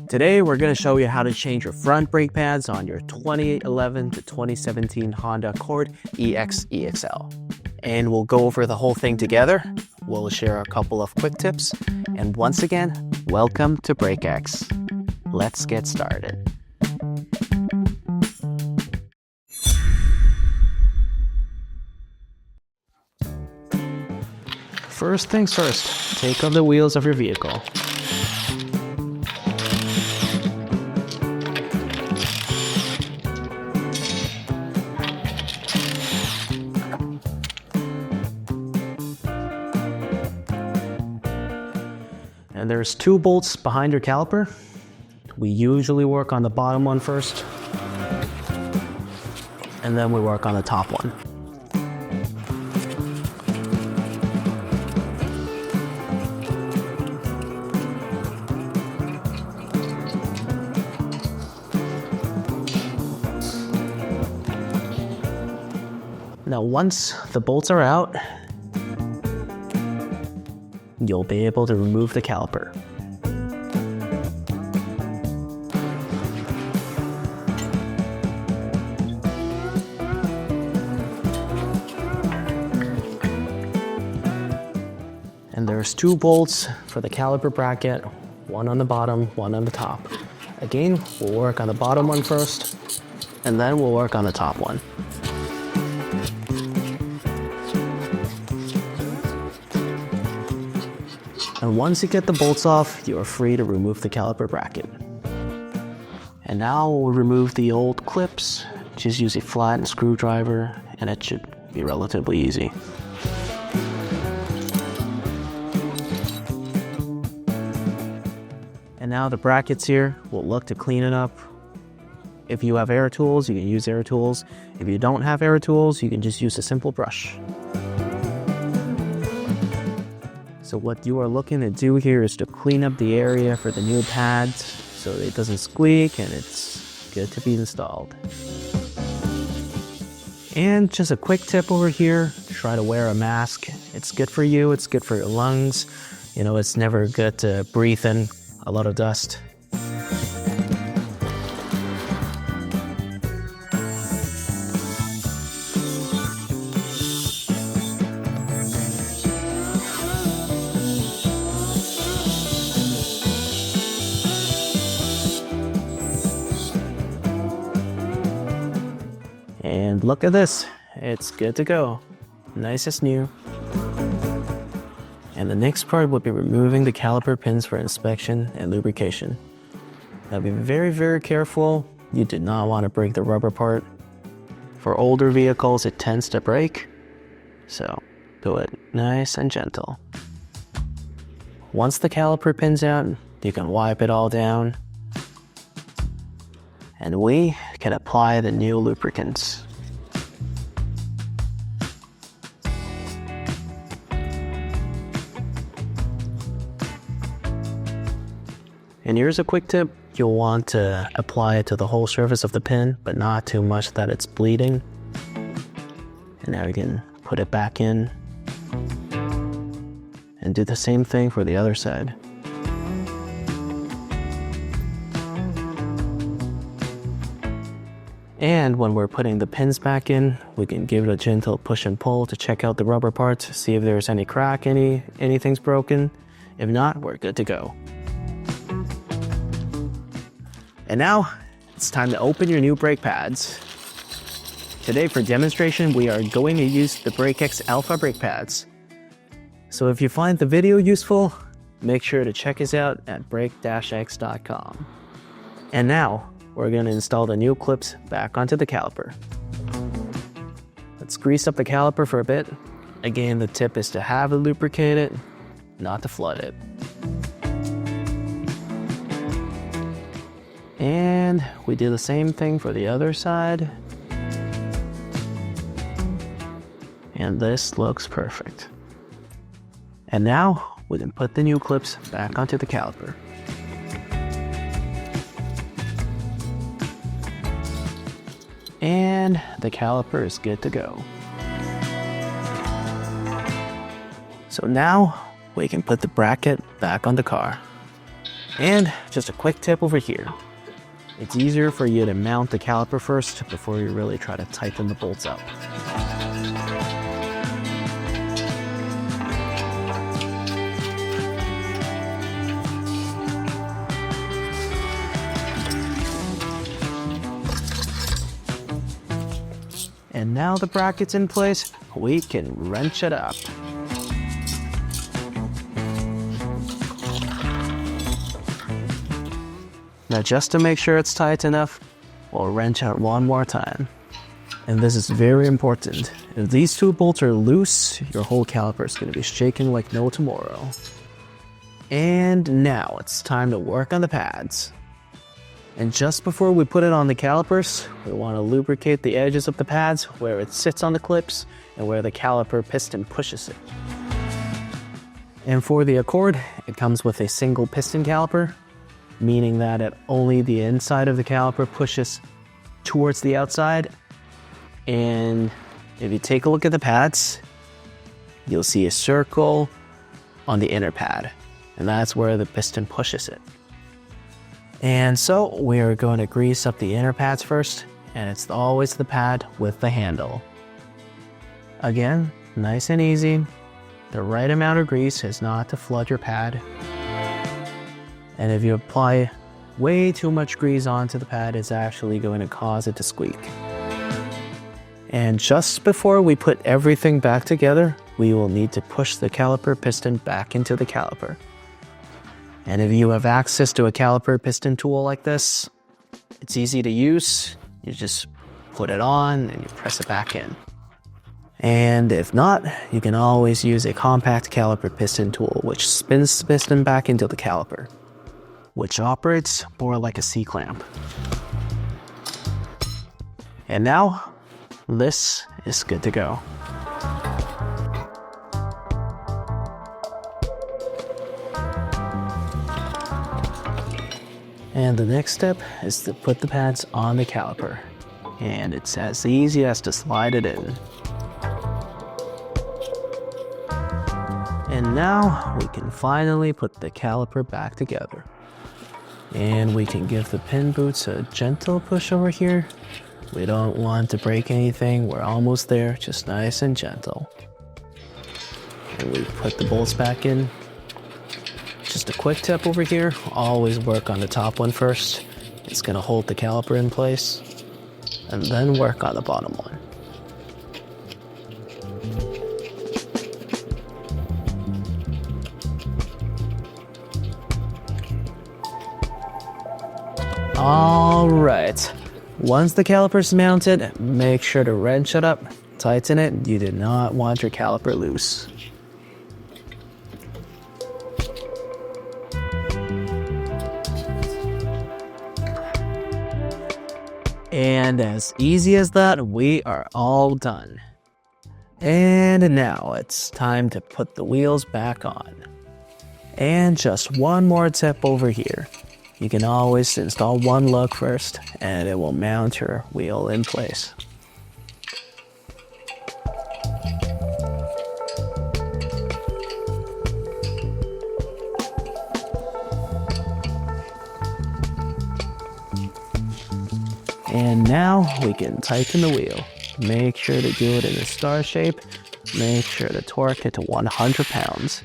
Today we're going to show you how to change your front brake pads on your 2011 to 2017 Honda Accord EX EXL. And we'll go over the whole thing together. We'll share a couple of quick tips. And once again, welcome to BrakeX. Let's get started. First things first, take off the wheels of your vehicle. And there's two bolts behind your caliper. We usually work on the bottom one first, and then we work on the top one. Now, once the bolts are out, you'll be able to remove the caliper. And there's two bolts for the caliper bracket, one on the bottom, one on the top. Again, we'll work on the bottom one first, and then we'll work on the top one. And once you get the bolts off, you are free to remove the caliper bracket. And now we'll remove the old clips. Just use a flat screwdriver and it should be relatively easy. And now the brackets here, we'll look to clean it up. If you have air tools, you can use air tools. If you don't have air tools, you can just use a simple brush. So what you are looking to do here is to clean up the area for the new pads so it doesn't squeak and it's good to be installed. And just a quick tip over here, try to wear a mask. It's good for you, it's good for your lungs. You know, it's never good to breathe in a lot of dust. And look at this, it's good to go. Nice as new. And the next part will be removing the caliper pins for inspection and lubrication. Now be very, very careful. You do not want to break the rubber part. For older vehicles, it tends to break. So do it nice and gentle. Once the caliper pin's out, you can wipe it all down. And we can apply the new lubricants. And here's a quick tip. You'll want to apply it to the whole surface of the pin, but not too much that it's bleeding. And now you can put it back in. And do the same thing for the other side. And when we're putting the pins back in, we can give it a gentle push and pull to check out the rubber parts, see if there's any crack, anything's broken. If not, we're good to go. And now, it's time to open your new brake pads. Today for demonstration, we are going to use the BrakeX Alpha brake pads. So if you find the video useful, make sure to check us out at brake-x.com. And now, we're going to install the new clips back onto the caliper. Let's grease up the caliper for a bit. Again, the tip is to have it lubricated, not to flood it. And we do the same thing for the other side. And this looks perfect. And now we can put the new clips back onto the caliper. And the caliper is good to go. So now we can put the bracket back on the car. And just a quick tip over here. It's easier for you to mount the caliper first before you really try to tighten the bolts up. And now the bracket's in place, we can wrench it up. Now just to make sure it's tight enough, we'll wrench out one more time. And this is very important. If these two bolts are loose, your whole caliper is going to be shaking like no tomorrow. And now it's time to work on the pads. And just before we put it on the calipers, we want to lubricate the edges of the pads where it sits on the clips and where the caliper piston pushes it. And for the Accord, it comes with a single piston caliper, meaning that only the inside of the caliper pushes towards the outside. And if you take a look at the pads, you'll see a circle on the inner pad, and that's where the piston pushes it. And so we are going to grease up the inner pads first, and it's always the pad with the handle. Again, nice and easy. The right amount of grease is not to flood your pad. And if you apply way too much grease onto the pad, it's actually going to cause it to squeak. And just before we put everything back together, we will need to push the caliper piston back into the caliper. And if you have access to a caliper piston tool like this, it's easy to use. You just put it on and you press it back in. And if not, you can always use a compact caliper piston tool, which spins the piston back into the caliper, which operates more like a C-clamp. And now, this is good to go. And the next step is to put the pads on the caliper. And it's as easy as to slide it in. And now we can finally put the caliper back together. And we can give the pin boots a gentle push over here. We don't want to break anything, we're almost there, just nice and gentle. And we put the bolts back in. Just a quick tip over here, always work on the top one first. It's going to hold the caliper in place. And then work on the bottom one. Alright, once the caliper is mounted, make sure to wrench it up, tighten it. You do not want your caliper loose. And as easy as that, we are all done. And now it's time to put the wheels back on. And just one more tip over here. You can always install one lug first, and it will mount your wheel in place. And now we can tighten the wheel. Make sure to do it in a star shape. Make sure to torque it to 100 pounds.